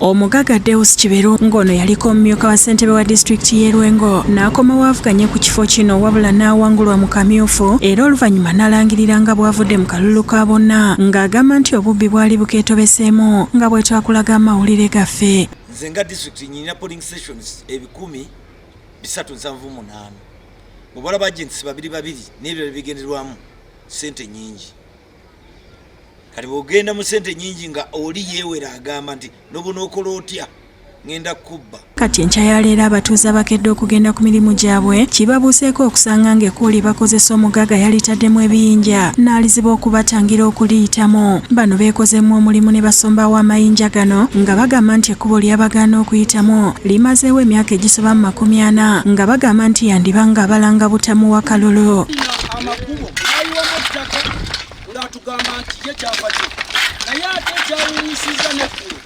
Omugaga Deus Kiberu ng'ono yaliko omumyuka wa ssentebe wa disitulikiti y'e Lwengo n'akomawo avuganye ku kifo kino wabula n'awangulwa mu kamyufu era oluvannyuma n'alangirira nga bw'avudde mu kalulu ka bonna ng'agamba nti obubbi bwali bukeetobeseemu nga bwe twakulaga amawulire gaffe. Nze nga disitulikiti nyina polling stations 1378 mu balaba agents babiri n'ebyo bigenderwamu ssente nnyingi. Kati bw'ogenda mu ssente nnyingi nga oli yeewera agamba nti n'obunookola otya ngenda kubba. Kati enkya ya leero abatuuze abakedde okugenda ku mirimu gyabwe kibabuuseeko okusanga ng'ekkuuli bakozesa omugaga yalitaddemu ebiyinja n'aliziba okubatangira okuliyitamu. Bano beekozeemu omulimu ne basombawo amayinja gano nga bagamba nti ekkubo ly'abagaana okuyitamu limazeewo emyaka egisoba mu 40 nga bagamba nti yandiba nga balanga butamu wa kalulu. Amakubo ayiwamu ettaka ng'atugamba nti ye kyafadde naye ate ekyawunyisiza n'ekkulo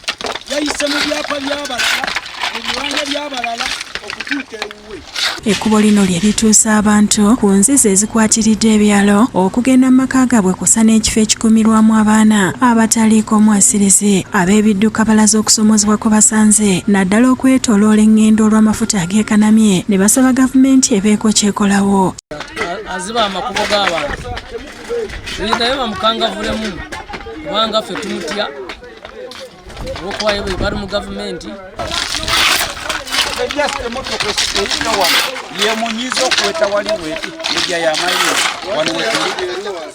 yayise mu byapa by'abalala mu biwanja by'abalala okutuuka ewuwe. Ekkubo lino lye lituusa abantu ku nzizi ezikwatiridde ebyalo okugenda mu maka gaabwe kusa n'ekifo ekikumirwamu abaana abataliiko mwasirizi ab'ebidduka balaze okusomozebwa kwe basanze naddala okwetooloola engendo olw'amafuta ageekanamye ne basaba gavumenti ebeeko kyekolawo. Aziba amakubo g'abantu naye bamukangavulemu kubanga ffe tumutya olw'okuba bwe bali mu gavumenti.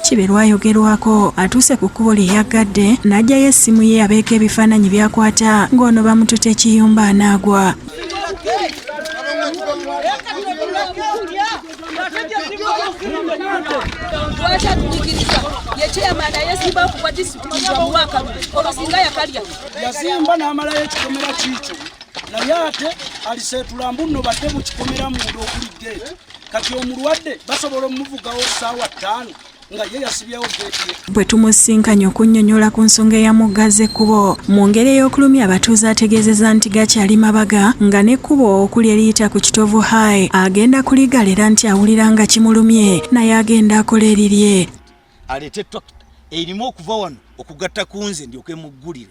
Kiberu ayogerwako atuuse ku kkubo lye yaggadde n'ajjayo essimu ye abeeko ebifaananyi by'akwata ng'ono bamutute ekiyumba anaagwa. Yazimba n'amalayo ekikomera kiikyo naye ate aliseetula mbuno badde mu kikomera munda okuli geeti kati omulwadde basobola omuvugawo ssaawa 5 nga ye yasibyawo geeti ye. Bwe tumusinkanye okunnyonnyola ku nsonga eyamuggaza ekkubo mu ngeri ey'okulumya abatuuze ategeezezza nti gakyali mabaga nga n'ekkubo okuli eriyita ku Kitovu High agenda kuligala era nti awulira nga kimulumye naye agenda akola erirye. Aleete tractor erimu okuva wano okugatta ku nze ndyoke muggulire.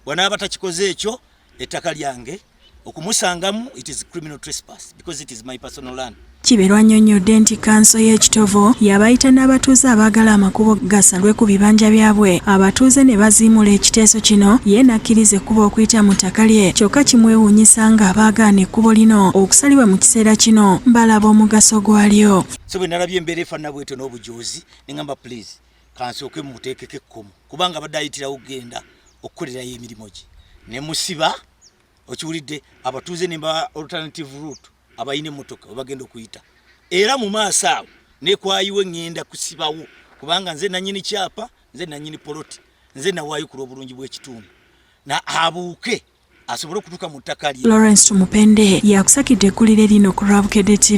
Bw'anaaba takikoze ekyo ettaka lyange okumusangamu it is criminal trespass because it is my personal land. Kiberu annyonnyodde nti kkanso y'Ekitovu yabayita n'abatuuze abaagala amakubo gasalwe ku bibanja byabwe abatuuze ne baziimula ekiteeso kino ye n'akkiriza ekkubo okuyita mu ttaka lye kyokka kimwewuunyisa nga abaagaana ekkubo lino okusalibwa mu kiseera kino balaba omugaso gwalyo. So bwe nalabye embeera efaanana bwetyo n'obujoozi ne ngamba please kansooke mumuteekeko ekkomo kubanga badde ayitirawo okugenda okukolerayo emirimu gye ne musiba okiwulidde abatuuze ne mba alternative route abayina emmotoka bagenda okuyita era mu maaso awo nekwayiwe ngenda kusibawo kubanga nze nanyini kyapa nze nanyini poloti nze nawaayo ku lw'obulungi bw'ekitundu na abuuke asobole okutuuka mu ttaka lye. Lawrence Tumupende yakusakidde ekkulire lino ku Lwabukedde TV.